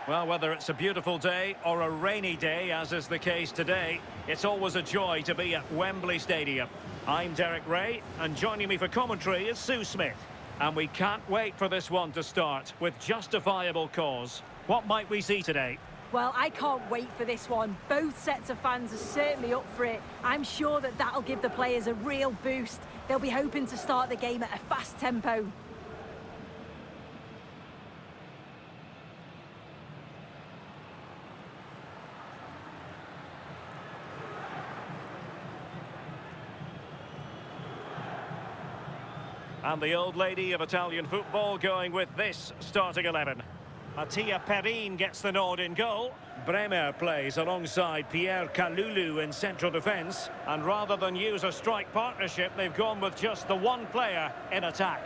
Well, whether it's a beautiful day or a rainy day, as is the case today, it's always a joy to be at Wembley Stadium. I'm Derek Ray, and joining me for commentary is Sue Smith. And we can't wait for this one to start with justifiable cause. What might we see today? Well, I can't wait for this one. Both sets of fans are certainly up for it. I'm sure that that'll give the players a real boost. They'll be hoping to start the game at a fast tempo. And the old lady of Italian football going with this starting 11. Mattia Perin gets the nod in goal. Bremer plays alongside Pierre Kalulu in central defence. And rather than use a strike partnership, they've gone with just the one player in attack.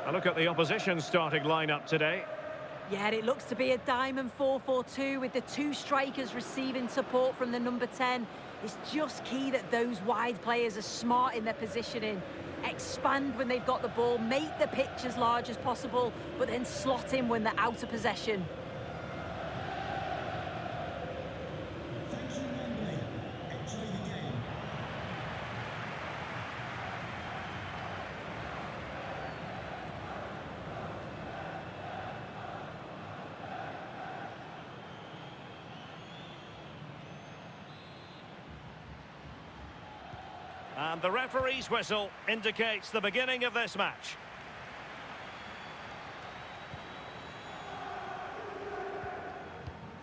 A look at the opposition starting lineup today. Yeah, it looks to be a diamond 4-4-2 with the two strikers receiving support from the number 10. It's just key that those wide players are smart in their positioning. Expand when they've got the ball, make the pitch as large as possible, but then slot in when they're out of possession. And the referee's whistle indicates the beginning of this match.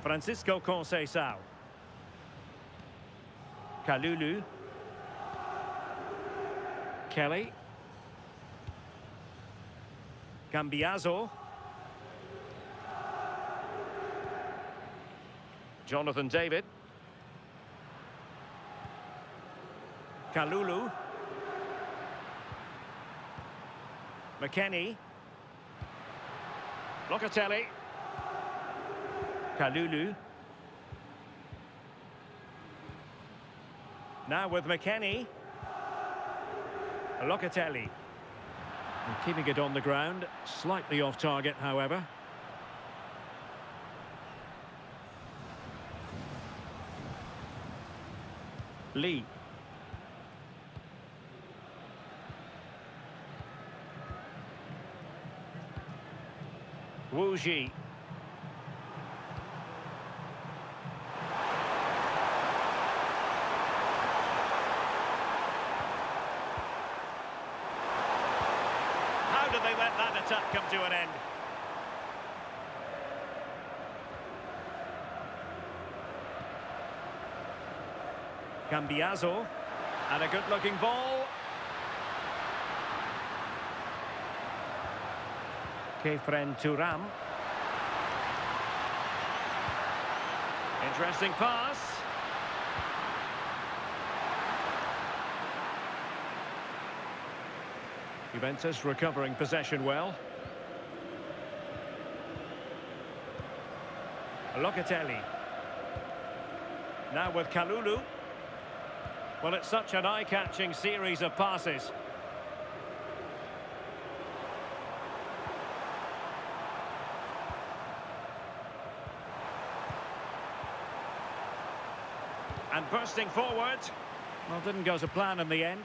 Francisco Conceição. Kalulu. Kelly. Cambiaso. Jonathan David. Kalulu. McKennie. Locatelli. Kalulu. Now with McKennie. Locatelli. And keeping it on the ground. Slightly off target, however. Lee. Wu Ji. How did they let that attack come to an end? Cambiaso. And a good-looking ball. Kefren Turam. Interesting pass. Juventus recovering possession well. Locatelli. Now with Kalulu. Well, it's such an eye-catching series of passes. And bursting forward. Well, didn't go to plan in the end.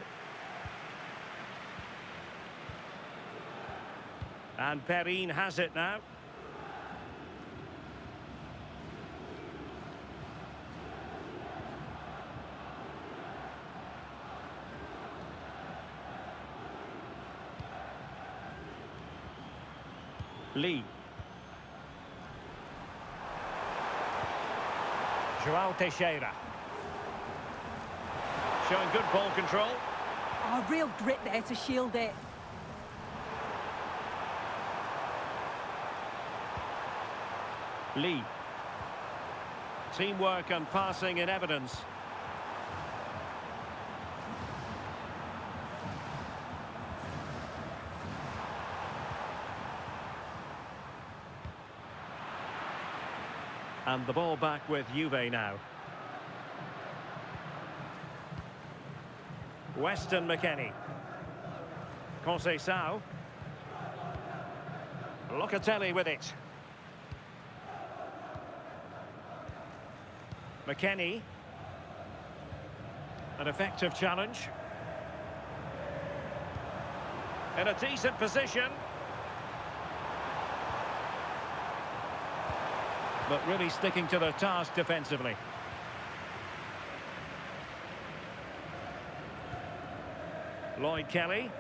And Perin has it now. Lee. João Teixeira. Showing good ball control. Oh, real grit there to shield it. Lee. Teamwork and passing in evidence. And the ball back with Juve now. Weston McKennie. Conceição. Locatelli with it. McKennie. An effective challenge. In a decent position. But really sticking to their task defensively. Lloyd Kelly.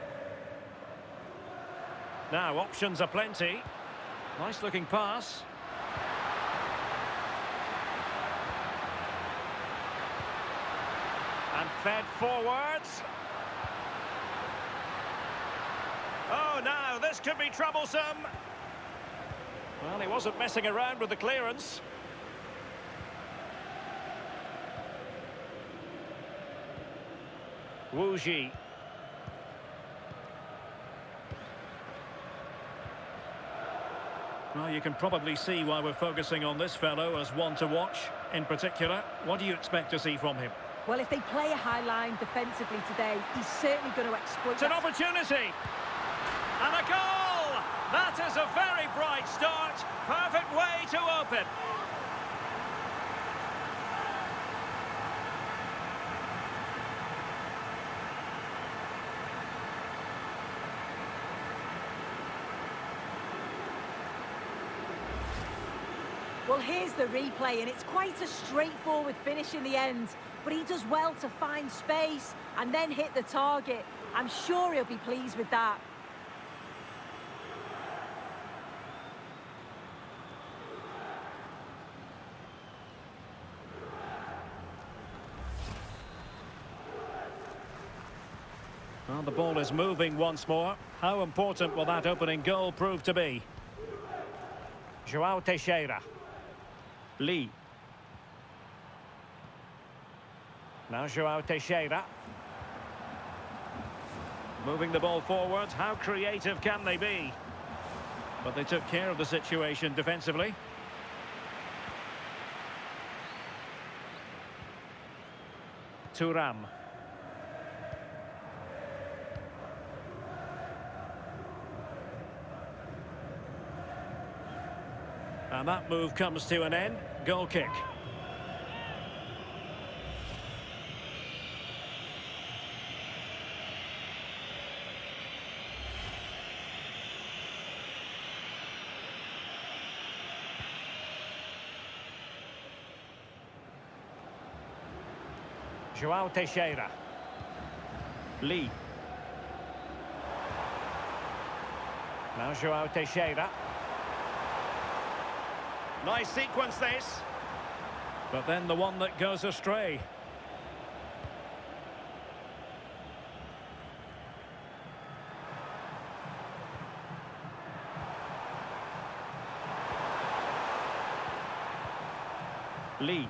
Now, options are plenty. Nice looking pass. And fed forwards. Oh, now, this could be troublesome. Well, he wasn't messing around with the clearance. Wu Ji. Well, you can probably see why we're focusing on this fellow as one to watch. In particular, what do you expect to see from him? Well, if they play a high line defensively today, he's certainly going to exploit It's an opportunity! And a goal! That is a very bright start. Perfect way to open. Well, here's the replay, and it's quite a straightforward finish in the end. But he does well to find space and then hit the target. I'm sure he'll be pleased with that. Well, the ball is moving once more. How important will that opening goal prove to be? João Teixeira. Lee. Now João Teixeira. Moving the ball forward. How creative can they be? But they took care of the situation defensively. Thuram. And that move comes to an end. Goal kick. João Teixeira. Lee. Now João Teixeira. Nice sequence this. But then the one that goes astray. Lee.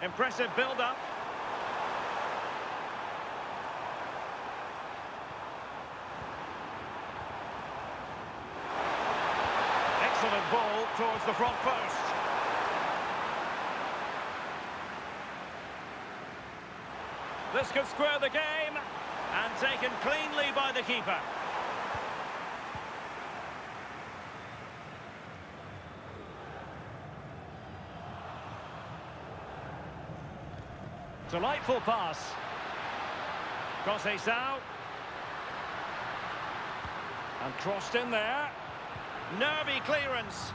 Impressive build-up. Excellent ball towards the front post. This could square the game, and taken cleanly by the keeper. Delightful pass. Conceição. And crossed in there. Nervy clearance.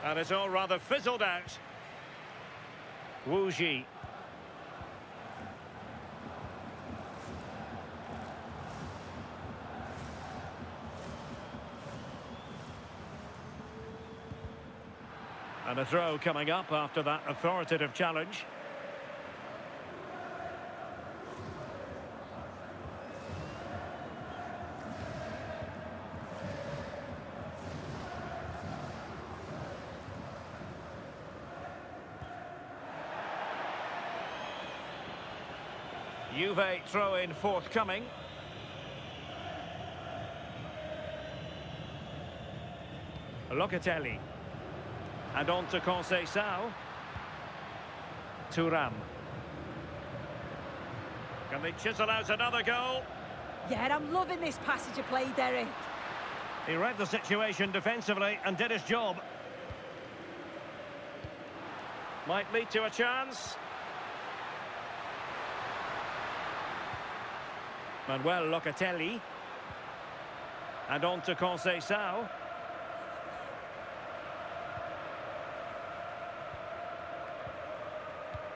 And it's all rather fizzled out. Wu Ji. And a throw coming up after that authoritative challenge. Juve throw-in forthcoming. Locatelli. And on to Conceição. Thuram. Can they chisel out another goal? Yeah, I'm loving this passage of play, Derek. He read the situation defensively and did his job. Might lead to a chance. Manuel Locatelli. And on to Conceição.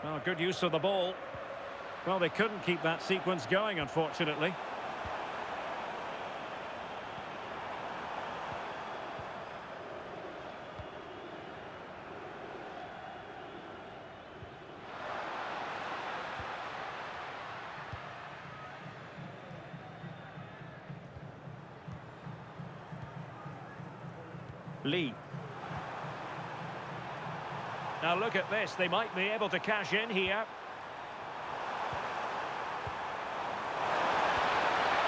Well, good use of the ball. Well, they couldn't keep that sequence going, unfortunately. Lee. Now look at this, they might be able to cash in here.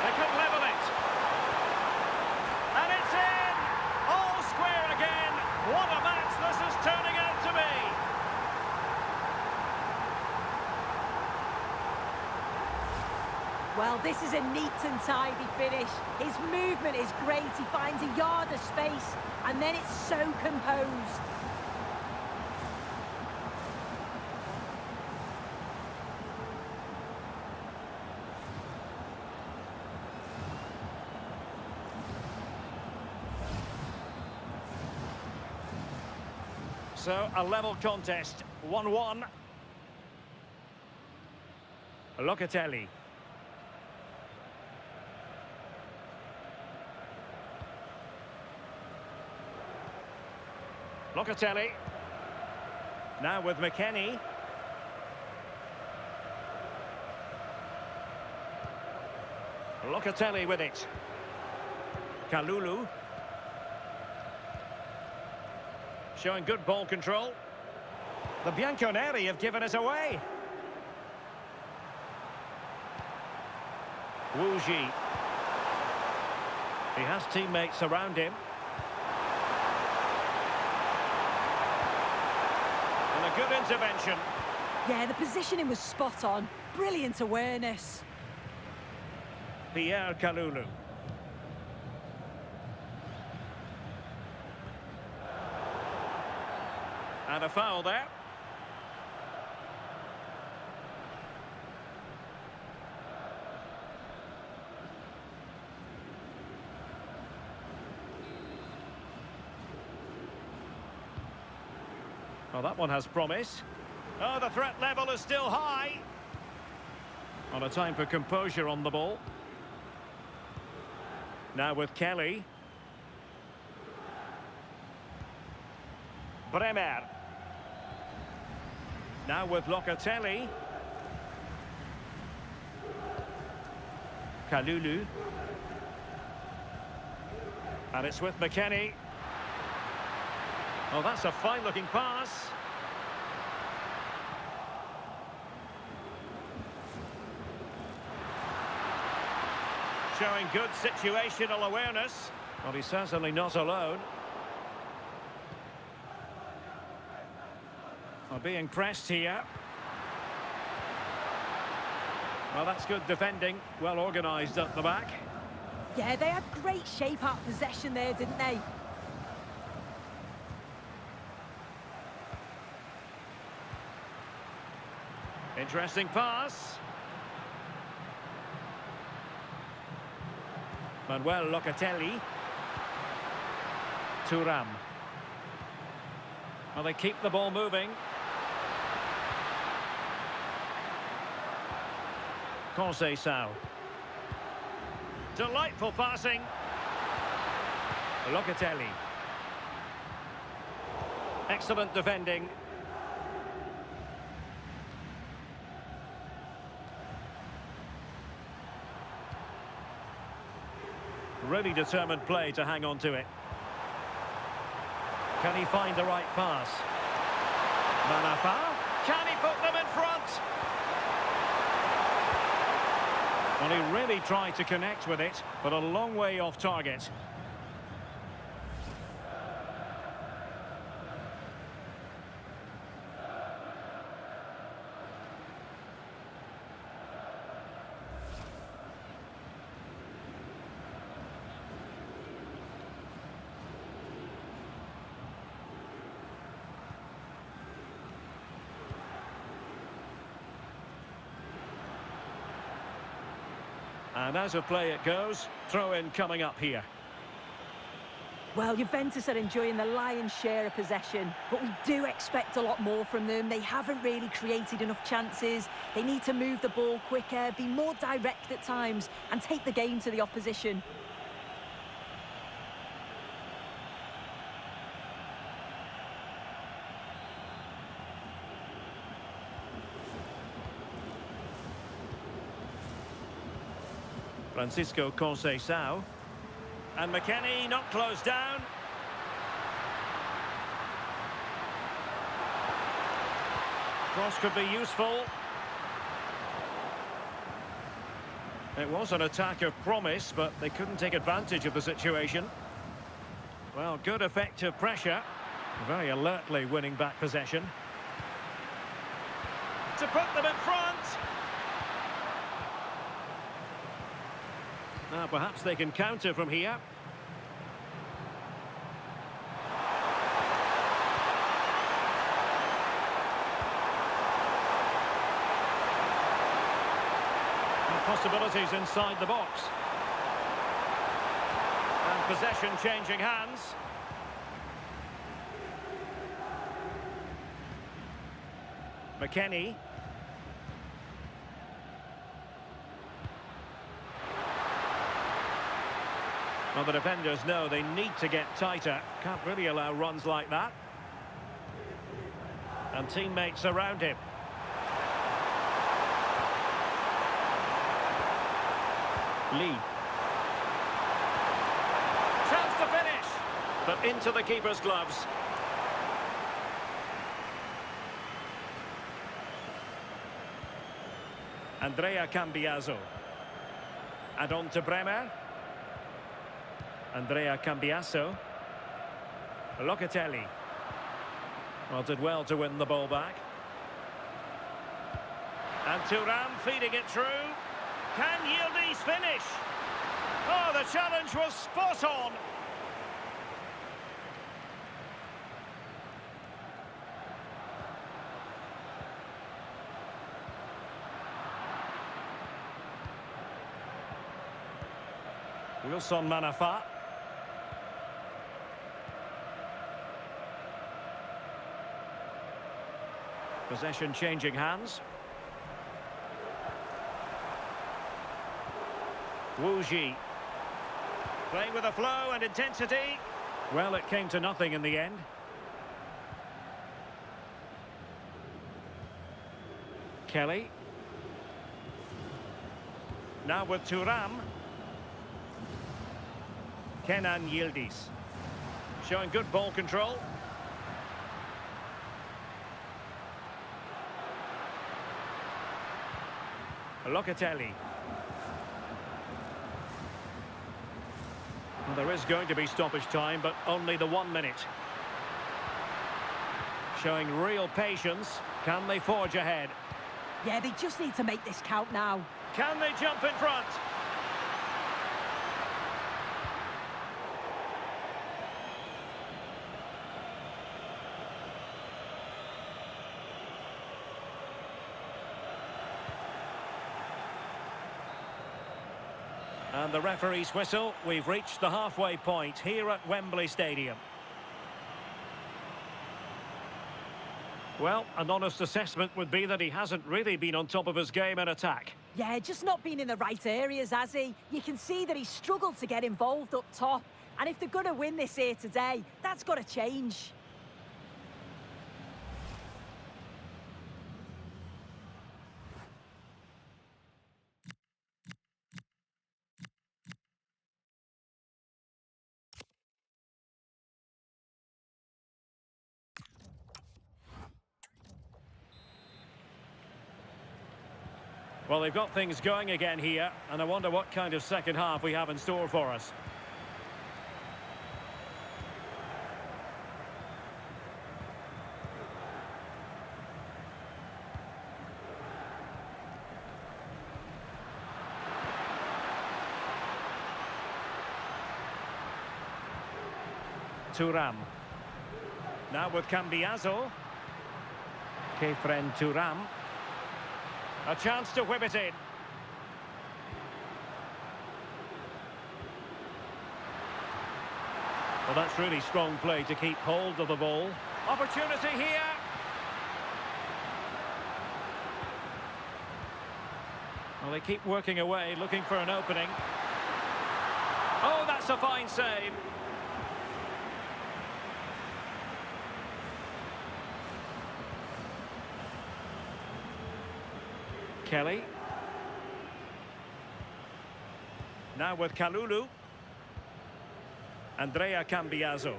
They could level it. And it's in! All square again. What a match this is turning out to be. Well, this is a neat and tidy finish. His movement is great. He finds a yard of space, and then it's so composed. So, a level contest, 1-1. Locatelli. Locatelli. Now with McKennie. Locatelli with it. Kalulu. Showing good ball control. The Bianconeri have given us away. Wu Ji. He has teammates around him. And a good intervention. Yeah, the positioning was spot on. Brilliant awareness. Pierre Kalulu. And a foul there. Well, that one has promise. Oh, the threat level is still high. On a time for composure on the ball. Now with Kelly. Bremer. Now with Locatelli. Kalulu. And it's with McKennie. Oh, that's a fine-looking pass. Showing good situational awareness. Well, he's certainly not alone. Well, being pressed here. Well, that's good defending. Well organised at the back. Yeah, they had great shape out possession there, didn't they? Interesting pass. Manuel Locatelli. Thuram. Well, they keep the ball moving. Conceição. Delightful passing. Locatelli. Excellent defending. Really determined play to hang on to it. Can he find the right pass? Manafa. Can he put them in front? Well, he really tried to connect with it, but a long way off target. And out of play it goes. Throw in coming up here. Well, Juventus are enjoying the lion's share of possession, but we do expect a lot more from them. They haven't really created enough chances. They need to move the ball quicker, be more direct at times, and take the game to the opposition. Francisco Conceição. And McKennie not closed down. Cross could be useful. It was an attack of promise, but they couldn't take advantage of the situation. Well, good effective pressure. Very alertly winning back possession. To put them in front. Now perhaps they can counter from here. And possibilities inside the box. And possession changing hands. McKennie. Well, the defenders know they need to get tighter. Can't really allow runs like that. And teammates around him. Lee. Chance to finish. But into the keeper's gloves. Andrea Cambiaso. And on to Bremer. Andrea Cambiaso. Locatelli. Well, did well to win the ball back. And Thuram feeding it through. Can Yildiz finish? Oh, the challenge was spot on. Wilson Manafat. Possession changing hands. Wu Ji. Playing with a flow and intensity. Well, it came to nothing in the end. Kelly. Now with Thuram. Kenan Yildiz. Showing good ball control. Locatelli. Well, there is going to be stoppage time, but only the 1 minute. Showing real patience. Can they forge ahead? Yeah, they just need to make this count now. Can they jump in front? And the referee's whistle. We've reached the halfway point here at Wembley Stadium. Well, an honest assessment would be that he hasn't really been on top of his game in attack. Yeah, just not been in the right areas, has he? You can see that he's struggled to get involved up top. And if they're going to win this here today, that's got to change. Well, they've got things going again here, and I wonder what kind of second half we have in store for us. Thuram. Now with Cambiaso. Kefren Thuram. A chance to whip it in. Well, that's really strong play to keep hold of the ball. Opportunity here. Well, they keep working away, looking for an opening. Oh, that's a fine save. Kelly. Now with Kalulu. Andrea Cambiaso.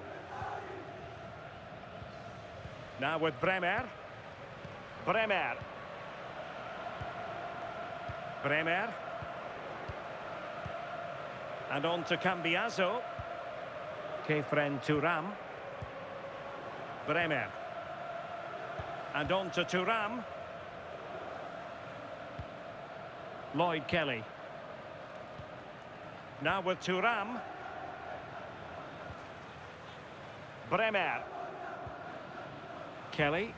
Now with Bremer. Bremer. Bremer. And on to Cambiaso. Kefren Thuram. Bremer. And on to Thuram. Lloyd Kelly. Now with Thuram. Bremer. Kelly.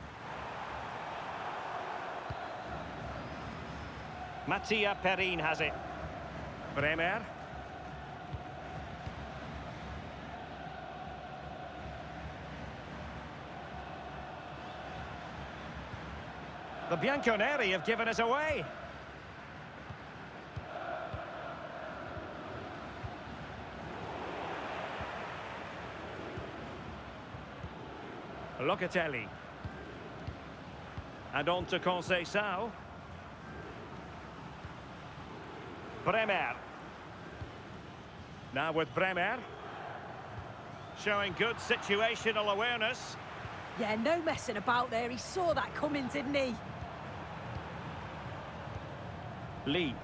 Mattia Perin has it. Bremer. The Bianconeri have given us away. Locatelli. And on to Conceição. Bremer. Now with Bremer. Showing good situational awareness. Yeah, no messing about there. He saw that coming, didn't he? Lee.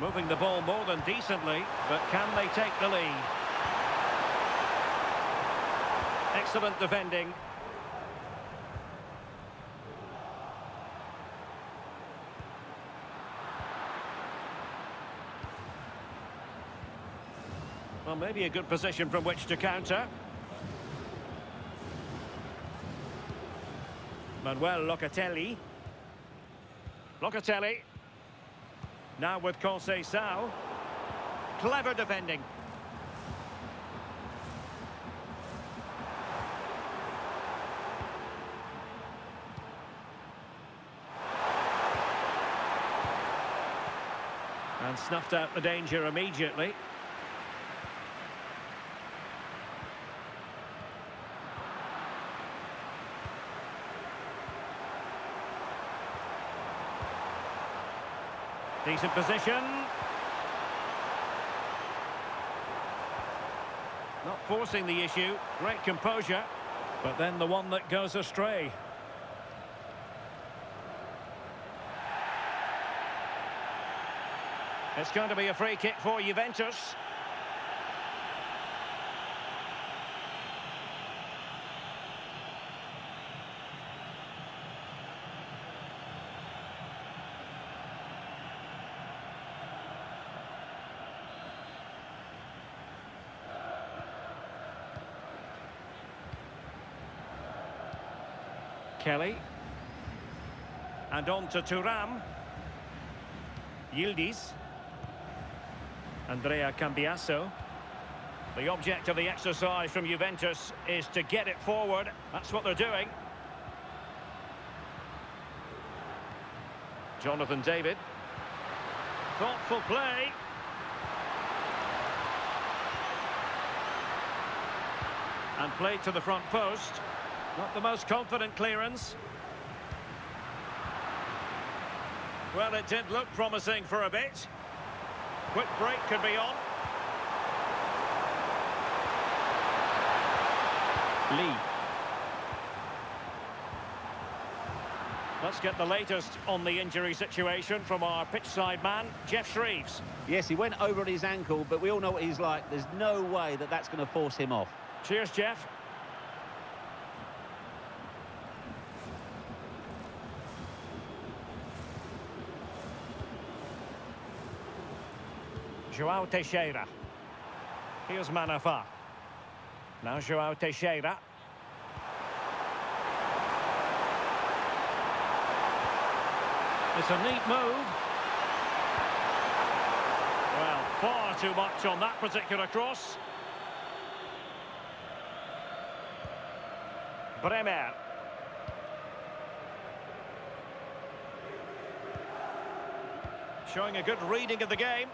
Moving the ball more than decently, but can they take the lead? Excellent defending. Well, maybe a good position from which to counter. Manuel Locatelli. Locatelli. Now with Conceição. Clever defending. And snuffed out the danger immediately. Decent position. Not forcing the issue. Great composure. But then the one that goes astray. It's going to be a free kick for Juventus. Kelly. And on to Thuram. Yildiz. Andrea Cambiaso. The object of the exercise from Juventus is to get it forward. That's what they're doing. Jonathan David. Thoughtful play. And played to the front post. Not the most confident clearance. Well, it did look promising for a bit. Quick break could be on. Lee. Let's get the latest on the injury situation from our pitchside man, Jeff Shreves. Yes, he went over on his ankle, but we all know what he's like. There's no way that that's going to force him off. Cheers, Jeff. João Teixeira. Here's Manafa. Now João Teixeira. It's a neat move. Well, far too much on that particular cross. Bremer. Showing a good reading of the game.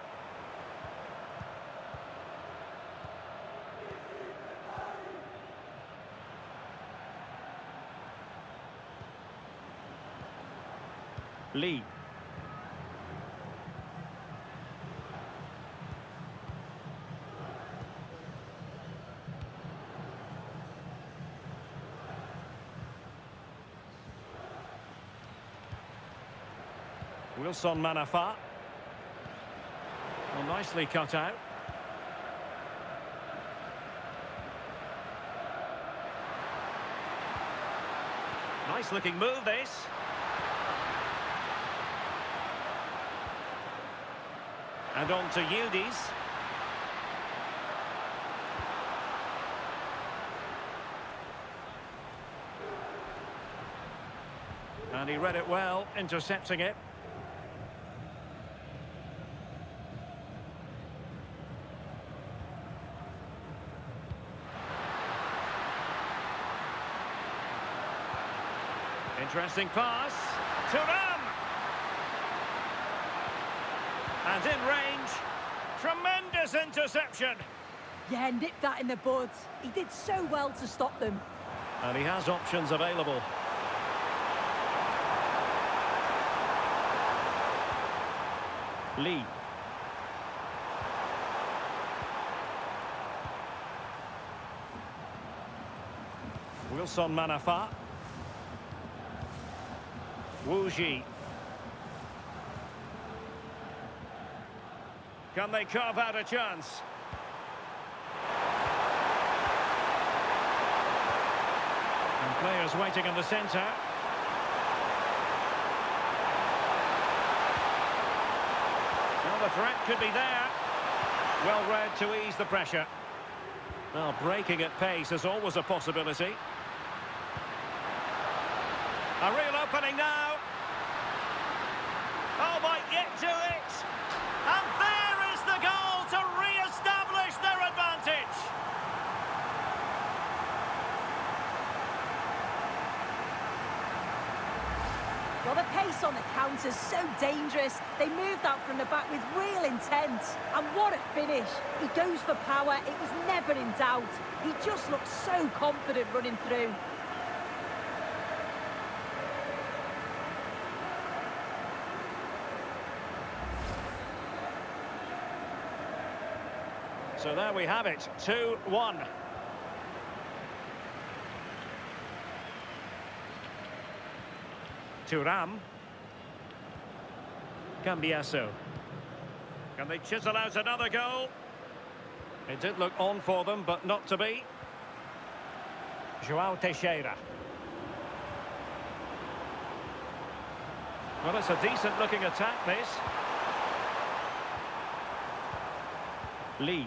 Lee. Wilson Manafa. Well, nicely cut out. Nice looking move, this. And on to Yildiz. And he read it well, intercepting it. Interesting pass. Thuram! And in range. Tremendous interception. Yeah, nipped that in the bud. He did so well to stop them. And he has options available. Lee. Wilson Manafa. Wu Ji. Can they carve out a chance? And players waiting in the centre. Well, the threat could be there. Well read to ease the pressure. Well, breaking at pace is always a possibility. A real opening now. Oh, might get to it. And there is the goal to re-establish their advantage. Well, the pace on the counter's so dangerous. They moved out from the back with real intent. And what a finish. He goes for power. It was never in doubt. He just looked so confident running through. So there we have it, 2-1. Thuram. Cambiasso. Can they chisel out another goal? It did look on for them, but not to be. João Teixeira. Well, it's a decent-looking attack, this. Lee.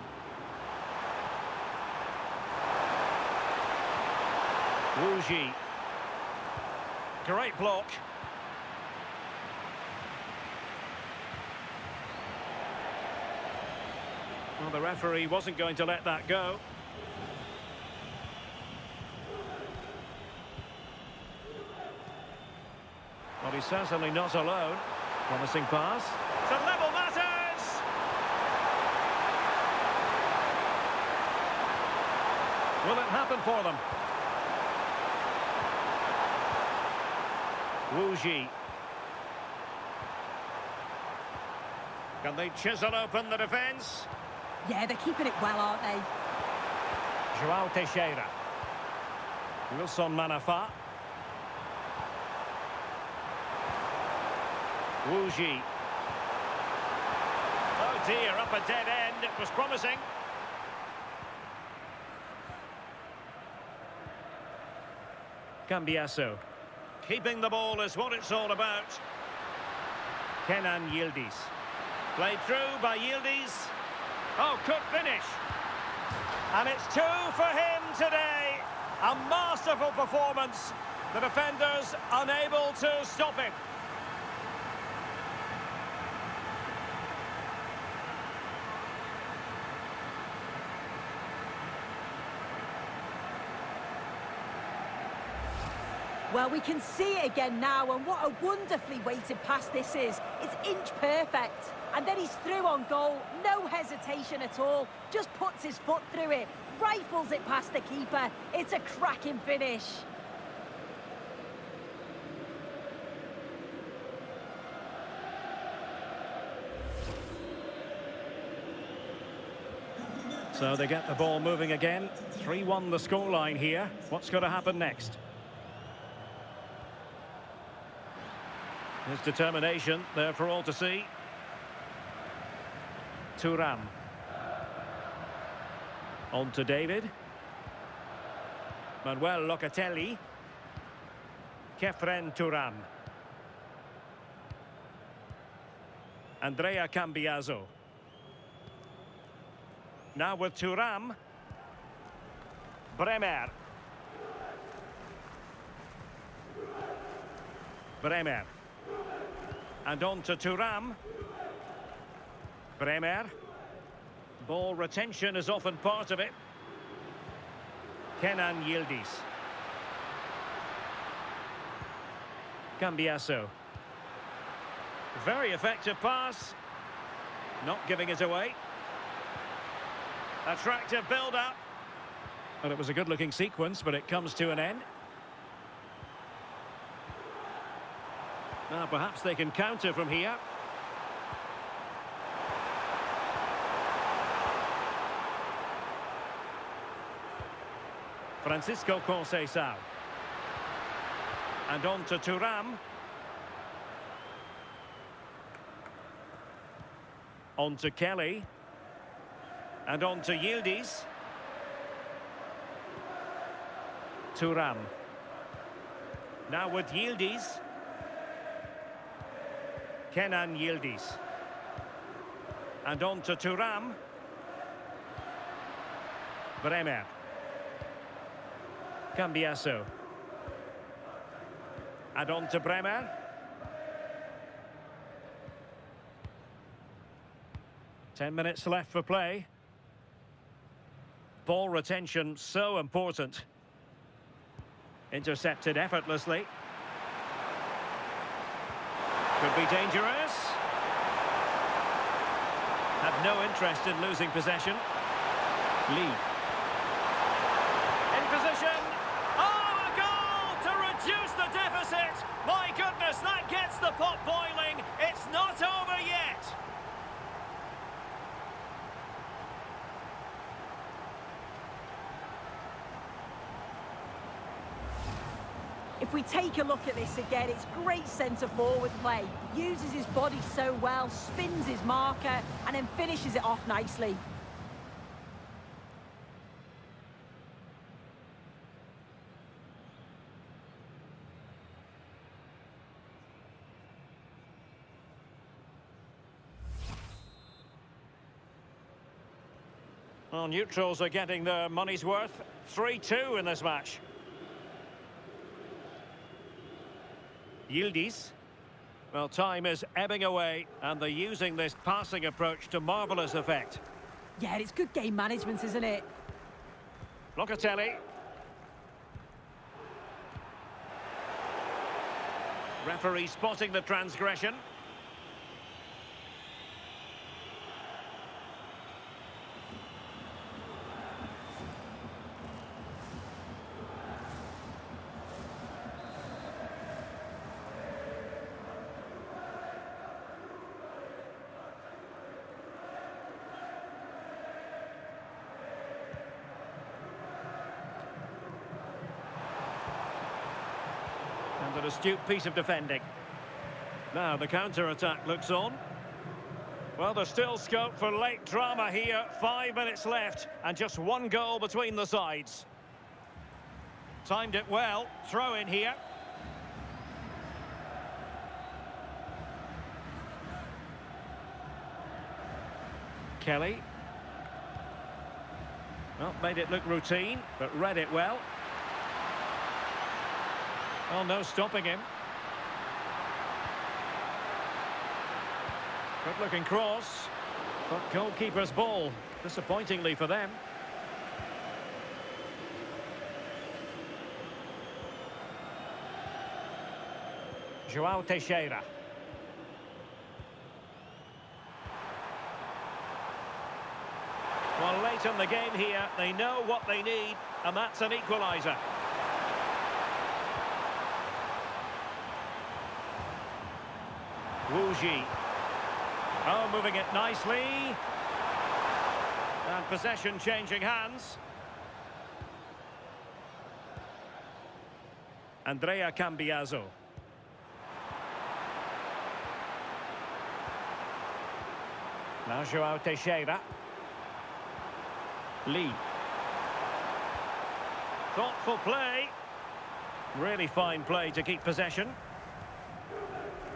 Wu Ji. Great block. Well, the referee wasn't going to let that go. Well, he's certainly not alone. Promising pass. To level matters! Will it happen for them? Wu Ji. Can they chisel open the defence? Yeah, they're keeping it well, aren't they? João Teixeira. Wilson Manafa. Wu Ji. Oh dear, up a dead end. It was promising. Cambiasso. Keeping the ball is what it's all about. Kenan Yildiz. Played through by Yildiz. Oh, could finish. And it's 2 for him today. A masterful performance. The defenders unable to stop him. Well, we can see it again now, and what a wonderfully weighted pass this is. It's inch perfect. And then he's through on goal, no hesitation at all. Just puts his foot through it, rifles it past the keeper. It's a cracking finish. So they get the ball moving again. 3-1 the scoreline here. What's going to happen next? His determination there for all to see. Thuram. On to David. Manuel Locatelli. Kefren Thuram. Andrea Cambiaso. Now with Thuram. Bremer. Bremer. And on to Thuram. Bremer. Ball retention is often part of it. Kenan Yildiz. Cambiaso. Very effective pass. Not giving it away. Attractive build-up. Well, it was a good-looking sequence, but it comes to an end. Now, perhaps they can counter from here. Francisco Conceição. And on to Thuram. On to Kelly. And on to Yildiz. Thuram. Now with Yildiz. Kenan Yildiz. And on to Thuram. Bremer. Cambiaso. And on to Bremer. Ten minutes left for play. Ball retention so important. Intercepted effortlessly. Could be dangerous. Had no interest in losing possession. Lee. In position. Oh, a goal to reduce the deficit. My goodness, that gets the pot boiling. It's not over yet. If we take a look at this again, it's great centre-forward play. Uses his body so well, spins his marker, and then finishes it off nicely. Well, neutrals are getting their money's worth. 3-2 in this match. Yildiz. Well, time is ebbing away, and they're using this passing approach to marvellous effect. Yeah, it's good game management, isn't it? Locatelli. Referee spotting the transgression. And an astute piece of defending. Now the counter-attack looks on. Well, there's still scope for late drama here. 5 minutes left and just one goal between the sides. Timed it well. Throw in here. Kelly. Well, made it look routine, but read it well. Oh, no stopping him. Good-looking cross. But goalkeeper's ball, disappointingly for them. João Teixeira. Well, late in the game here, they know what they need, and that's an equaliser. Wu Ji. Oh, moving it nicely. And possession changing hands. Andrea Cambiaso. Now João Teixeira. Lee. Thoughtful play. Really fine play to keep possession.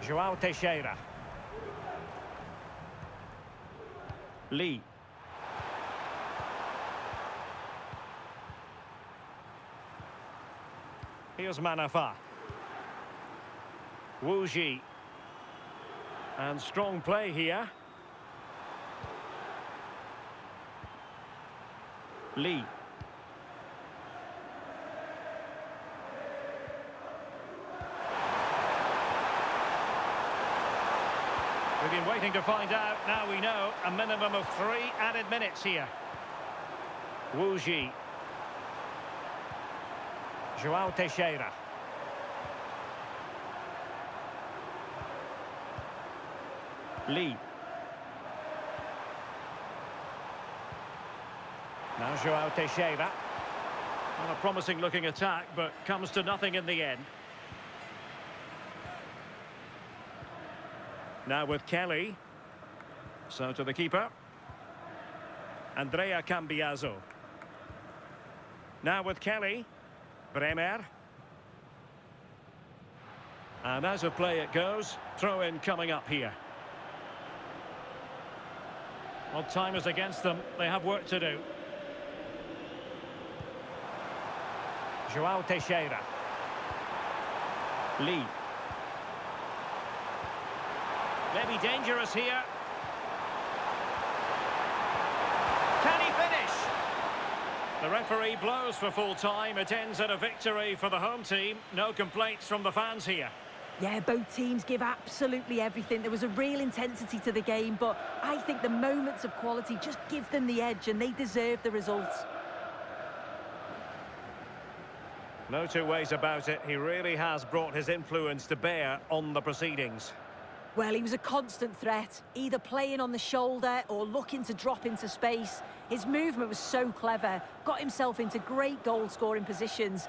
João Teixeira. Lee. Here's Manafa. Wu Ji. And strong play here. Lee. We've been waiting to find out. Now we know a minimum of 3 added minutes here. Wu Ji. João Teixeira. Lee. Now João Teixeira. Well, a promising looking attack, but comes to nothing in the end. Now with Kelly. So to the keeper. Andrea Cambiaso. Now with Kelly. Bremer. And as a play it goes. Throw in coming up here. Well, time is against them. They have work to do. João Teixeira. Lee. Maybe dangerous here. Can he finish? The referee blows for full time. It ends in a victory for the home team. No complaints from the fans here. Yeah, both teams give absolutely everything. There was a real intensity to the game, but I think the moments of quality just give them the edge, and they deserve the results. No two ways about it. He really has brought his influence to bear on the proceedings. Well, he was a constant threat, either playing on the shoulder or looking to drop into space. His movement was so clever, got himself into great goal-scoring positions,